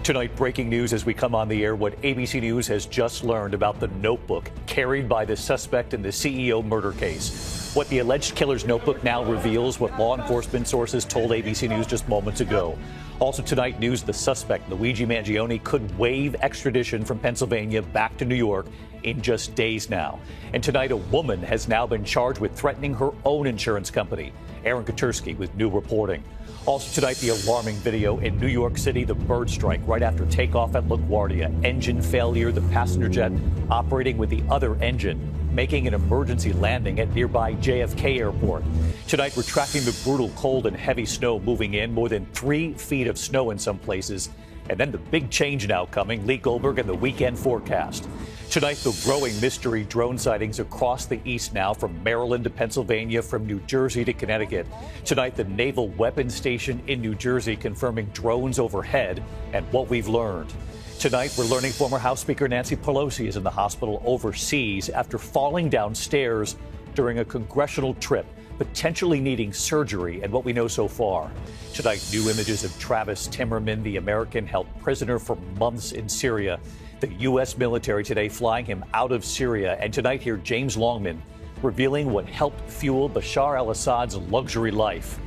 Tonight, breaking news as we come on the air, what ABC News has just learned about the notebook carried by the suspect in the CEO murder case. What the alleged killer's notebook now reveals, what law enforcement sources told ABC News just moments ago. Also tonight, news the suspect, Luigi Mangione, could waive extradition from Pennsylvania back to New York in just days now. And tonight, a woman has now been charged with threatening her own insurance company. Aaron Katursky with new reporting. Also tonight, the alarming video in New York City, the bird strike right after takeoff at LaGuardia. Engine failure, the passenger jet operating with the other engine, making an emergency landing at nearby JFK Airport. Tonight, we're tracking the brutal cold and heavy snow moving in, more than 3 feet of snow in some places. And then the big change now coming, Lee Goldberg and the weekend forecast. Tonight, the growing mystery drone sightings across the east now, from Maryland to Pennsylvania, from New Jersey to Connecticut. Tonight, the Naval Weapons Station in New Jersey confirming drones overhead and what we've learned. Tonight, we're learning former House Speaker Nancy Pelosi is in the hospital overseas after falling downstairs during a congressional trip, potentially needing surgery, and what we know so far. Tonight, new images of Travis Timmerman, the American held prisoner for months in Syria. The U.S. military today flying him out of Syria. And tonight here, James Longman revealing what helped fuel Bashar al-Assad's luxury life.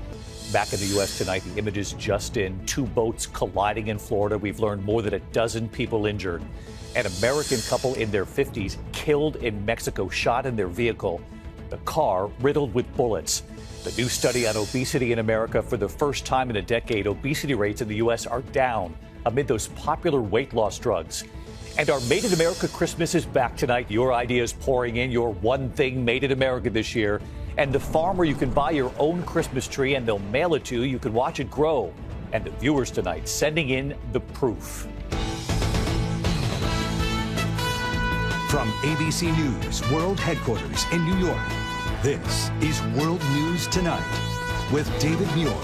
Back in the U.S. tonight, the images just in. 2 boats colliding in Florida. We've learned more than a dozen people injured. An American couple in their 50s killed in Mexico, shot in their vehicle. The car riddled with bullets. The new study on obesity in America, for the first time in a decade, obesity rates in the U.S. are down amid those popular weight loss drugs. And our Made in America Christmas is back tonight. Your ideas pouring in, your one thing made in America this year. And the farm where you can buy your own Christmas tree and they'll mail it to you. You can watch it grow. And the viewers tonight sending in the proof. From ABC News World Headquarters in New York, this is World News Tonight with David Muir.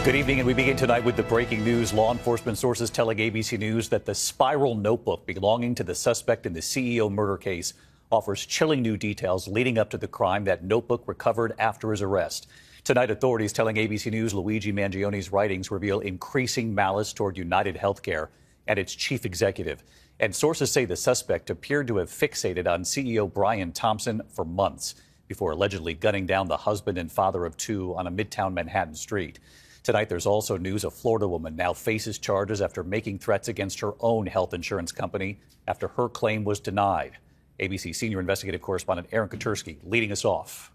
Good evening, and we begin tonight with the breaking news. Law enforcement sources telling ABC News that the spiral notebook belonging to the suspect in the CEO murder case offers chilling new details leading up to the crime. That notebook recovered after his arrest. Tonight, authorities telling ABC News Luigi Mangione's writings reveal increasing malice toward United Healthcare and its chief executive. And sources say the suspect appeared to have fixated on CEO Brian Thompson for months before allegedly gunning down the husband and father of 2 on a Midtown Manhattan street. Tonight, there's also news a Florida woman now faces charges after making threats against her own health insurance company after her claim was denied. ABC senior investigative correspondent Aaron Katursky leading us off.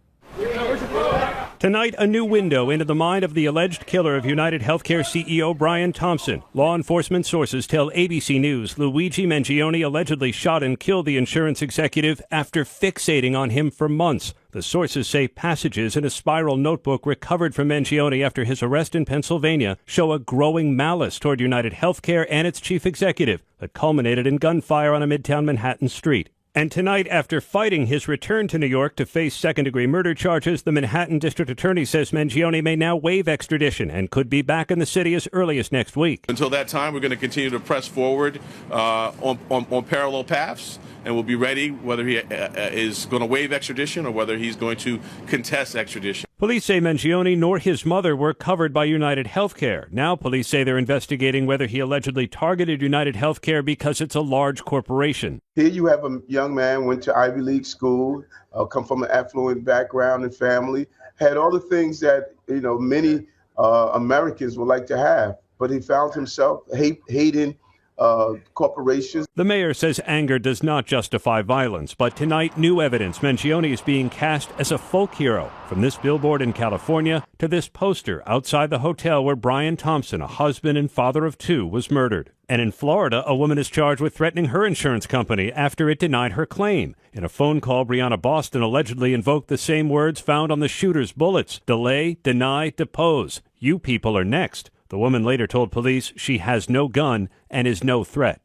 Tonight, a new window into the mind of the alleged killer of United Healthcare CEO Brian Thompson. Law enforcement sources tell ABC News Luigi Mangione allegedly shot and killed the insurance executive after fixating on him for months. The sources say passages in a spiral notebook recovered from Mangione after his arrest in Pennsylvania show a growing malice toward United Healthcare and its chief executive that culminated in gunfire on a Midtown Manhattan street. And tonight, after fighting his return to New York to face second-degree murder charges, the Manhattan District Attorney says Mangione may now waive extradition and could be back in the city as early as next week. Until that time, we're going to continue to press forward on parallel paths, and we'll be ready whether he is going to waive extradition or whether he's going to contest extradition. Police say Mangione nor his mother were covered by United Healthcare. Now police say they're investigating whether he allegedly targeted United Healthcare because it's a large corporation. Here you have a young man, went to Ivy League school, come from an affluent background and family, had all the things that, many Americans would like to have. But he found himself hating corporations. The mayor says anger does not justify violence, but tonight, new evidence Mangione is being cast as a folk hero. From this billboard in California to this poster outside the hotel where Brian Thompson, a husband and father of 2, was murdered. And in Florida, a woman is charged with threatening her insurance company after it denied her claim. In a phone call, Breonna Boston allegedly invoked the same words found on the shooter's bullets: delay, deny, depose. You people are next. The woman later told police she has no gun and is no threat.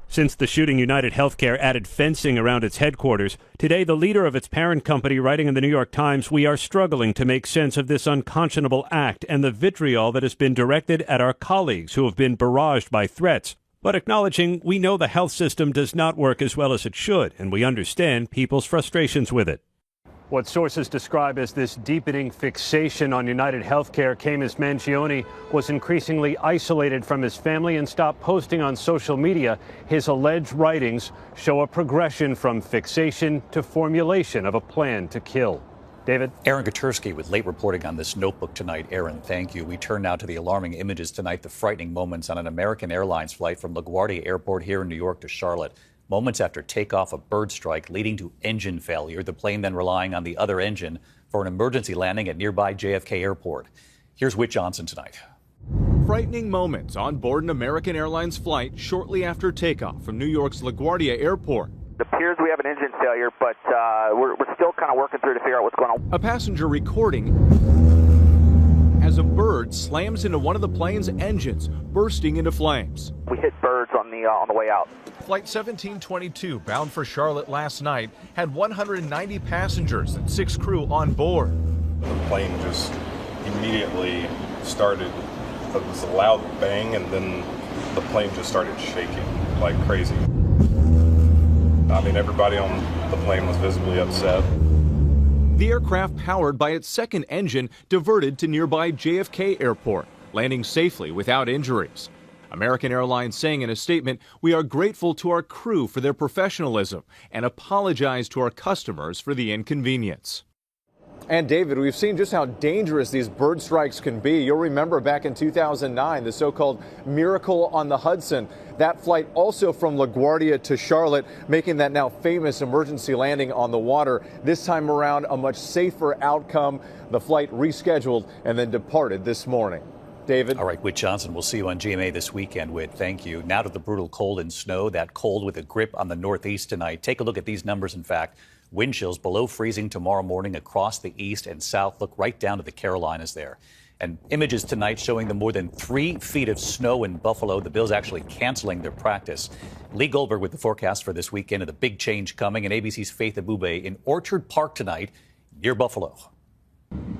Since the shooting, United Healthcare added fencing around its headquarters. Today, the leader of its parent company writing in the New York Times, "We are struggling to make sense of this unconscionable act and the vitriol that has been directed at our colleagues who have been barraged by threats." But acknowledging, we know the health system does not work as well as it should, and we understand people's frustrations with it. What sources describe as this deepening fixation on United Healthcare came as Mangione was increasingly isolated from his family and stopped posting on social media. His alleged writings show a progression from fixation to formulation of a plan to kill. David? Aaron Gatursky with late reporting on this notebook tonight. Aaron, thank you. We turn now to the alarming images tonight, the frightening moments on an American Airlines flight from LaGuardia Airport here in New York to Charlotte. Moments after takeoff, a bird strike leading to engine failure, the plane then relying on the other engine for an emergency landing at nearby JFK Airport. Here's Whit Johnson tonight. Frightening moments on board an American Airlines flight shortly after takeoff from New York's LaGuardia Airport. It appears we have an engine failure, but we're still kind of working through to figure out what's going on. A passenger recording as a bird slams into one of the plane's engines, bursting into flames. We hit birds on the way out. Flight 1722, bound for Charlotte last night, had 190 passengers and 6 crew on board. The plane just immediately started, it was a loud bang, and then the plane just started shaking like crazy. I mean, everybody on the plane was visibly upset. The aircraft, powered by its second engine, diverted to nearby JFK Airport, landing safely without injuries. American Airlines saying in a statement, "We are grateful to our crew for their professionalism and apologize to our customers for the inconvenience." And David, we've seen just how dangerous these bird strikes can be. You'll remember back in 2009, the so-called Miracle on the Hudson. That flight also from LaGuardia to Charlotte, making that now famous emergency landing on the water. This time around, a much safer outcome. The flight rescheduled and then departed this morning. David? All right, Whit Johnson, we'll see you on GMA this weekend, Whit. Thank you. Now to the brutal cold and snow, that cold with a grip on the Northeast tonight. Take a look at these numbers, in fact. Wind chills below freezing tomorrow morning across the east and south. Look right down to the Carolinas there. And images tonight showing the more than 3 feet of snow in Buffalo. The Bills actually canceling their practice. Lee Goldberg with the forecast for this weekend and the big change coming. And ABC's Faith Abube in Orchard Park tonight near Buffalo.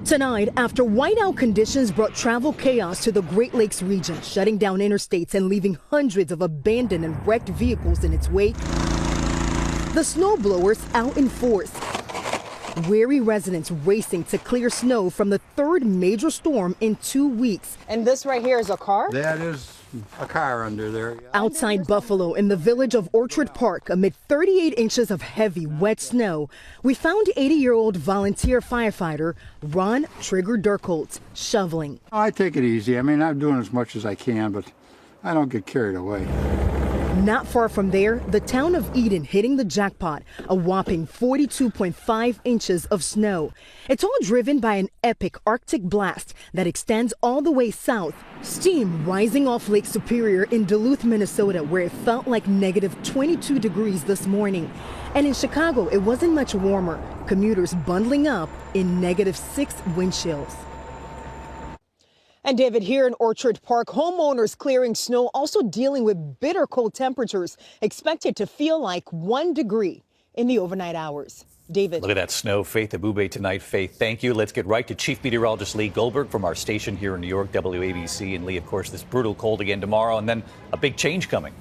Tonight, after whiteout conditions brought travel chaos to the Great Lakes region, shutting down interstates and leaving hundreds of abandoned and wrecked vehicles in its wake, the snowblowers out in force. Weary residents racing to clear snow from the third major storm in 2 weeks. And this right here is a car? That is a car under there. Outside Buffalo, in the village of Orchard Park, amid 38 inches of heavy, wet snow, we found 80-year-old volunteer firefighter Ron Trigger Dirkholtz shoveling. I take it easy. I mean, I'm doing as much as I can, but I don't get carried away. Not far from there, the town of Eden hitting the jackpot, a whopping 42.5 inches of snow. It's all driven by an epic Arctic blast that extends all the way south. Steam rising off Lake Superior in Duluth, Minnesota, where it felt like negative 22 degrees this morning. And in Chicago, it wasn't much warmer. Commuters bundling up in -6 wind chills. And David, here in Orchard Park, homeowners clearing snow, also dealing with bitter cold temperatures, expected to feel like 1 degree in the overnight hours. David. Look at that snow. Faith Abube tonight. Faith, thank you. Let's get right to Chief Meteorologist Lee Goldberg from our station here in New York, WABC. And Lee, of course, this brutal cold again tomorrow, and then a big change coming.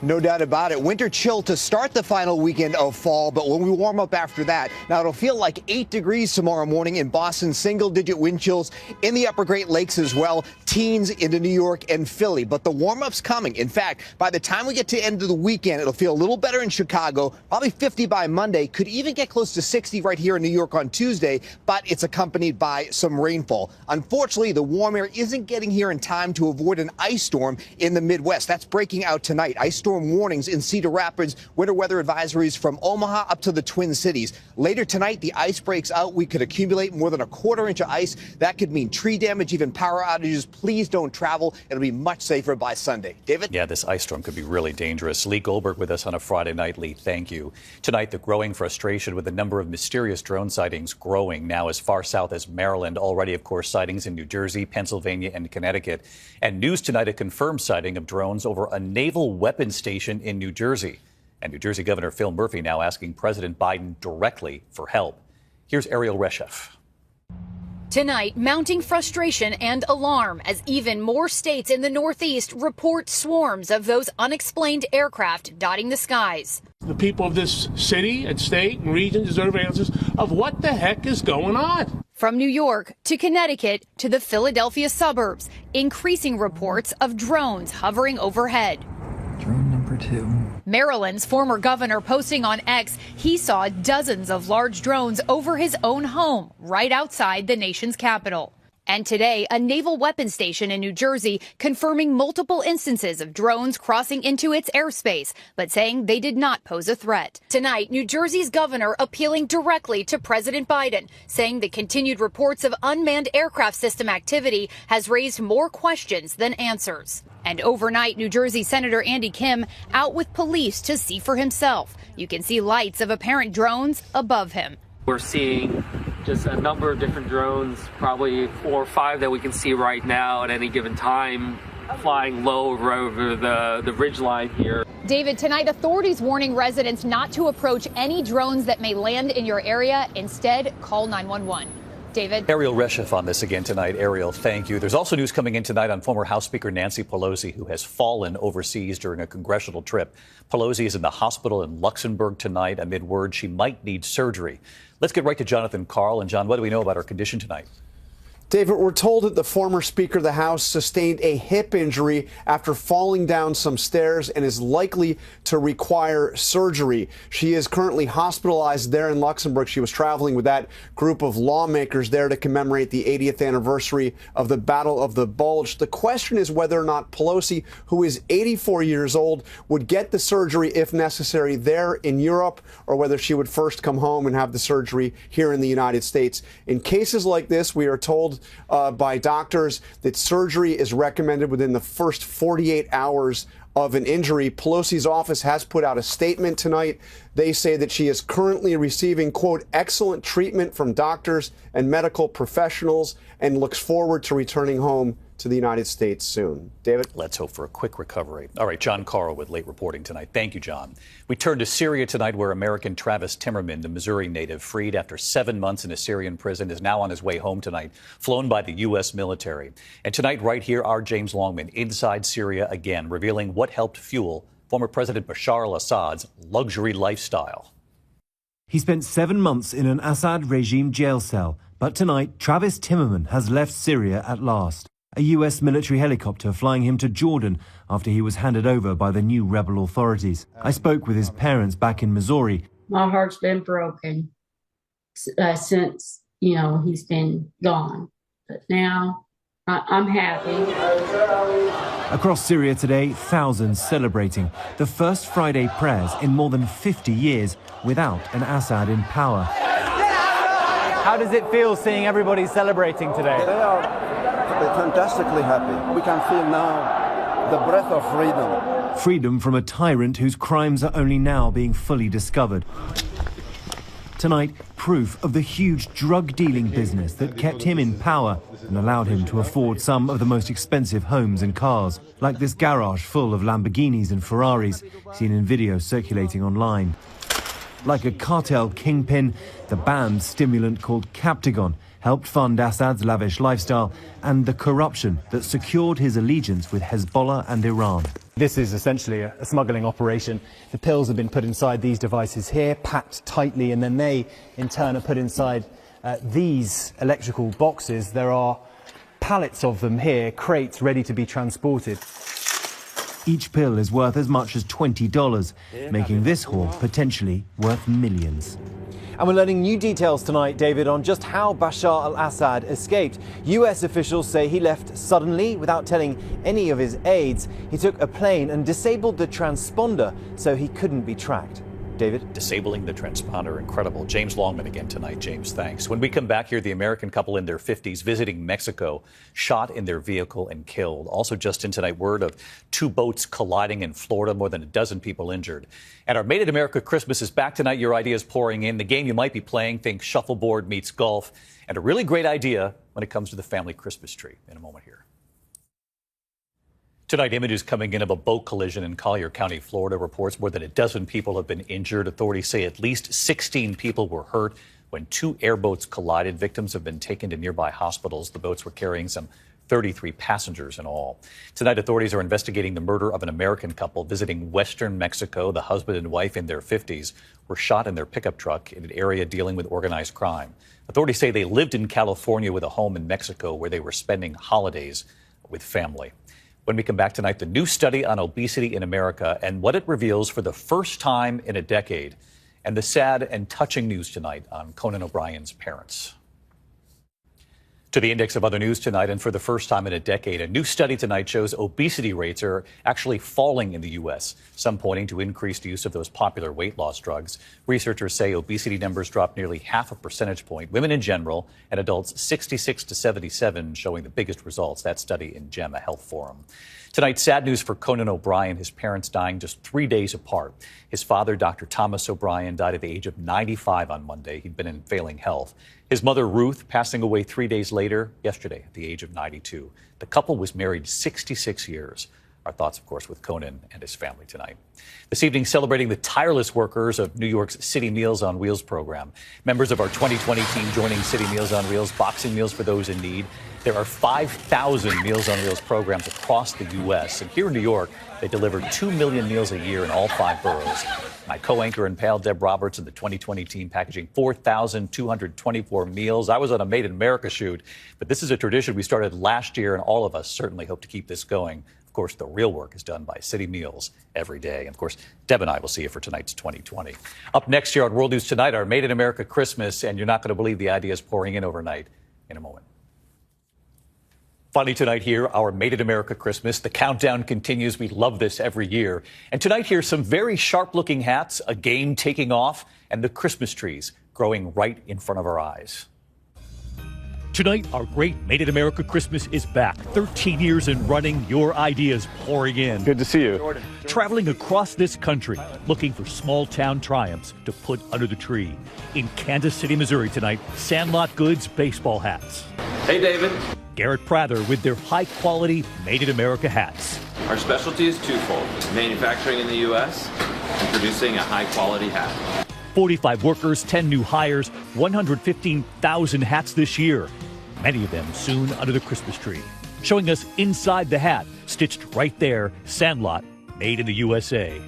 No doubt about it. Winter chill to start the final weekend of fall, but when we warm up after that, now it'll feel like 8 degrees tomorrow morning in Boston, single-digit wind chills in the upper Great Lakes as well, teens into New York and Philly. But the warm-up's coming. In fact, by the time we get to the end of the weekend, it'll feel a little better in Chicago, probably 50 by Monday, could even get close to 60 right here in New York on Tuesday, but it's accompanied by some rainfall. Unfortunately, the warm air isn't getting here in time to avoid an ice storm in the Midwest. That's breaking out tonight. Ice storm warnings in Cedar Rapids, winter weather advisories from Omaha up to the Twin Cities. Later tonight, the ice breaks out. We could accumulate more than a quarter inch of ice. That could mean tree damage, even power outages. Please don't travel. It'll be much safer by Sunday. David? Yeah, this ice storm could be really dangerous. Lee Goldberg with us on a Friday night. Lee, thank you. Tonight, the growing frustration with the number of mysterious drone sightings growing now as far south as Maryland. Already, of course, sightings in New Jersey, Pennsylvania, and Connecticut. And news tonight, a confirmed sighting of drones over a naval weapons station in New Jersey. And New Jersey Governor Phil Murphy now asking President Biden directly for help. Here's Ariel Reshef. Tonight, mounting frustration and alarm as even more states in the Northeast report swarms of those unexplained aircraft dotting the skies. The people of this city and state and region deserve answers of what the heck is going on. From New York to Connecticut to the Philadelphia suburbs, increasing reports of drones hovering overhead. Drone number 2. Maryland's former governor posting on X he saw dozens of large drones over his own home right outside the nation's capital. And today, a naval weapons station in New Jersey confirming multiple instances of drones crossing into its airspace, but saying they did not pose a threat. Tonight, New Jersey's governor appealing directly to President Biden, saying the continued reports of unmanned aircraft system activity has raised more questions than answers. And overnight, New Jersey Senator Andy Kim out with police to see for himself. You can see lights of apparent drones above him. We're seeing just a number of different drones, probably 4 or 5 that we can see right now at any given time, flying low over the ridge line here. David, tonight authorities warning residents not to approach any drones that may land in your area. Instead, call 911. David. Ariel Reshef on this again tonight. Ariel, thank you. There's also news coming in tonight on former House Speaker Nancy Pelosi, who has fallen overseas during a congressional trip. Pelosi is in the hospital in Luxembourg tonight amid word she might need surgery. Let's get right to Jonathan Karl. And John, what do we know about her condition tonight? David, we're told that the former Speaker of the House sustained a hip injury after falling down some stairs and is likely to require surgery. She is currently hospitalized there in Luxembourg. She was traveling with that group of lawmakers there to commemorate the 80th anniversary of the Battle of the Bulge. The question is whether or not Pelosi, who is 84 years old, would get the surgery if necessary there in Europe, or whether she would first come home and have the surgery here in the United States. In cases like this, we are told by doctors that surgery is recommended within the first 48 hours of an injury. Pelosi's office has put out a statement tonight. They say that she is currently receiving, quote, excellent treatment from doctors and medical professionals and looks forward to returning home to the United States soon. David? Let's hope for a quick recovery. All right, John Karl with late reporting tonight. Thank you, John. We turn to Syria tonight, where American Travis Timmerman, the Missouri native, freed after 7 months in a Syrian prison, is now on his way home tonight, flown by the U.S. military. And tonight, right here, our James Longman inside Syria again, revealing what helped fuel former President Bashar al-Assad's luxury lifestyle. He spent 7 months in an Assad regime jail cell, but tonight, Travis Timmerman has left Syria at last. A U.S. military helicopter flying him to Jordan after he was handed over by the new rebel authorities. I spoke with his parents back in Missouri. My heart's been broken since, he's been gone. But now I'm happy. Across Syria today, thousands celebrating the first Friday prayers in more than 50 years without an Assad in power. How does it feel seeing everybody celebrating today? They are fantastically happy. We can feel now the breath of freedom. Freedom from a tyrant whose crimes are only now being fully discovered. Tonight, proof of the huge drug-dealing business that kept him in power and allowed him to afford some of the most expensive homes and cars, like this garage full of Lamborghinis and Ferraris, seen in videos circulating online. Like a cartel kingpin, the banned stimulant called capcut helped fund Assad's lavish lifestyle and the corruption that secured his allegiance with Hezbollah and Iran. This is essentially a smuggling operation. The pills have been put inside these devices here, packed tightly, and then they, in turn, are put inside these electrical boxes. There are pallets of them here, crates ready to be transported. Each pill is worth as much as $20, making this haul potentially worth millions. And we're learning new details tonight, David, on just how Bashar al-Assad escaped. US officials say he left suddenly without telling any of his aides. He took a plane and disabled the transponder so he couldn't be tracked. David? Disabling the transponder, incredible. James Longman again tonight. James, thanks. When we come back here, the American couple in their 50s visiting Mexico, shot in their vehicle and killed. Also just in tonight, word of 2 boats colliding in Florida, more than a dozen people injured. And our Made in America Christmas is back tonight. Your ideas pouring in. The game you might be playing, think shuffleboard meets golf. And a really great idea when it comes to the family Christmas tree. In a moment here. Tonight, images coming in of a boat collision in Collier County, Florida, reports more than a dozen people have been injured. Authorities say at least 16 people were hurt when two airboats collided. Victims have been taken to nearby hospitals. The boats were carrying some 33 passengers in all. Tonight, authorities are investigating the murder of an American couple visiting western Mexico. The husband and wife in their 50s were shot in their pickup truck in an area dealing with organized crime. Authorities say they lived in California with a home in Mexico where they were spending holidays with family. When we come back tonight, the new study on obesity in America and what it reveals for the first time in a decade, and the sad and touching news tonight on Conan O'Brien's parents. To the index of other news tonight, and for the first time in a decade, a new study tonight shows obesity rates are actually falling in the U.S., some pointing to increased use of those popular weight loss drugs. Researchers say obesity numbers dropped nearly half a percentage point. Women in general and adults 66 to 77 showing the biggest results. That study in JEM, a health forum. Tonight, sad news for Conan O'Brien, his parents dying just 3 days apart. His father, Dr. Thomas O'Brien, died at the age of 95 on Monday. He'd been in failing health. His mother, Ruth, passing away 3 days later, yesterday, at the age of 92. The couple was married 66 years. Our thoughts, of course, with Conan and his family tonight. This evening, celebrating the tireless workers of New York's City Meals on Wheels program. Members of our 2020 team joining City Meals on Wheels, boxing meals for those in need. There are 5,000 Meals on Wheels programs across the U.S. And here in New York, they deliver 2 million meals a year in all 5 boroughs. My co-anchor and pal, Deb Roberts, and the 2020 team packaging 4,224 meals. I was on a Made in America shoot, but this is a tradition we started last year, and all of us certainly hope to keep this going. Of course, the real work is done by City Meals every day. And of course, Deb and I will see you for tonight's 2020. Up next here on World News Tonight, our Made in America Christmas, and you're not going to believe the ideas pouring in overnight in a moment. Finally tonight here, our Made in America Christmas. The countdown continues. We love this every year. And tonight here, some very sharp-looking hats, a game taking off, and the Christmas trees growing right in front of our eyes. Tonight, our great Made in America Christmas is back. 13 years in running, your ideas pouring in. Good to see you. Traveling across this country, looking for small-town triumphs to put under the tree. In Kansas City, Missouri tonight, Sandlot Goods baseball hats. Hey, David. Garrett Prather with their high-quality Made in America hats. Our specialty is twofold: manufacturing in the U.S. and producing a high-quality hat. 45 workers, 10 new hires, 115,000 hats this year. Many of them soon under the Christmas tree. Showing us inside the hat, stitched right there, Sandlot, made in the USA.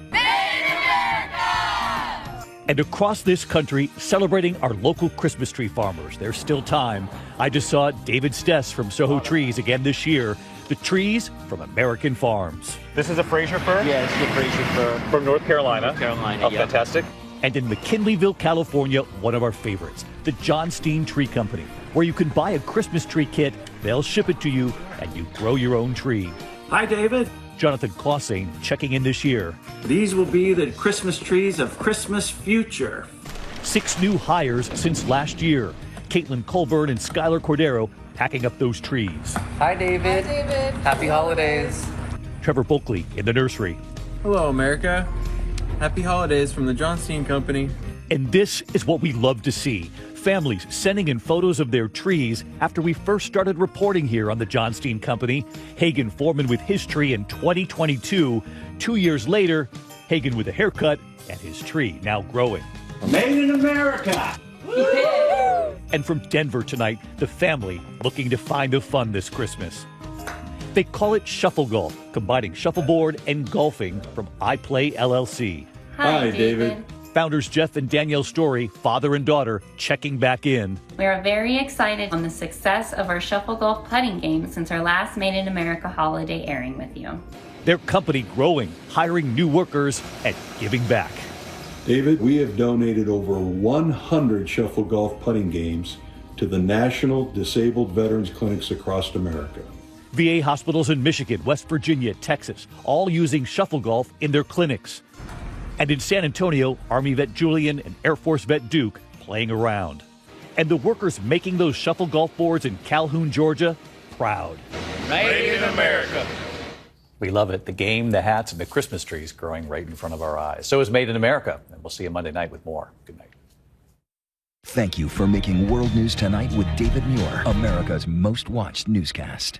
And across this country, celebrating our local Christmas tree farmers. There's still time. I just saw David Stess from Soho Trees again this year. The trees from American farms. This is a Fraser fir? Yes, the Fraser fir. From North Carolina. North Carolina, Oh, yeah. fantastic. And in McKinleyville, California, one of our favorites, the John Steen Tree Company, where you can buy a Christmas tree kit, they'll ship it to you, and you grow your own tree. Hi, David. Jonathan Clausane checking in this year. These will be the Christmas trees of Christmas future. 6 new hires since last year. Caitlin Colburn and Skylar Cordero packing up those trees. Hi, David. Hi, David. Happy holidays. Trevor Bulkley in the nursery. Hello, America. Happy holidays from the John Steen Company. And this is what we love to see. Families sending in photos of their trees after we first started reporting here on the John Steen Company. Hagen Foreman with his tree in 2022. 2 years later, Hagen with a haircut and his tree now growing. Made in America! And from Denver tonight, the family looking to find the fun this Christmas. They call it shuffle golf, combining shuffleboard and golfing from iPlay LLC. Hi, David. Founders Jeff and Danielle Story, father and daughter, checking back in. We are very excited on the success of our Shuffle Golf putting game since our last Made in America holiday airing with you. Their company growing, hiring new workers, and giving back. David, we have donated over 100 shuffle golf putting games to the National Disabled Veterans Clinics across America. VA hospitals in Michigan, West Virginia, Texas, all using shuffle golf in their clinics. And in San Antonio, Army vet Julian and Air Force vet Duke playing around. And the workers making those shuffle golf boards in Calhoun, Georgia, proud. Made in America. We love it. The game, the hats, and the Christmas trees growing right in front of our eyes. So is Made in America. And we'll see you Monday night with more. Good night. Thank you for making World News Tonight with David Muir, America's most watched newscast.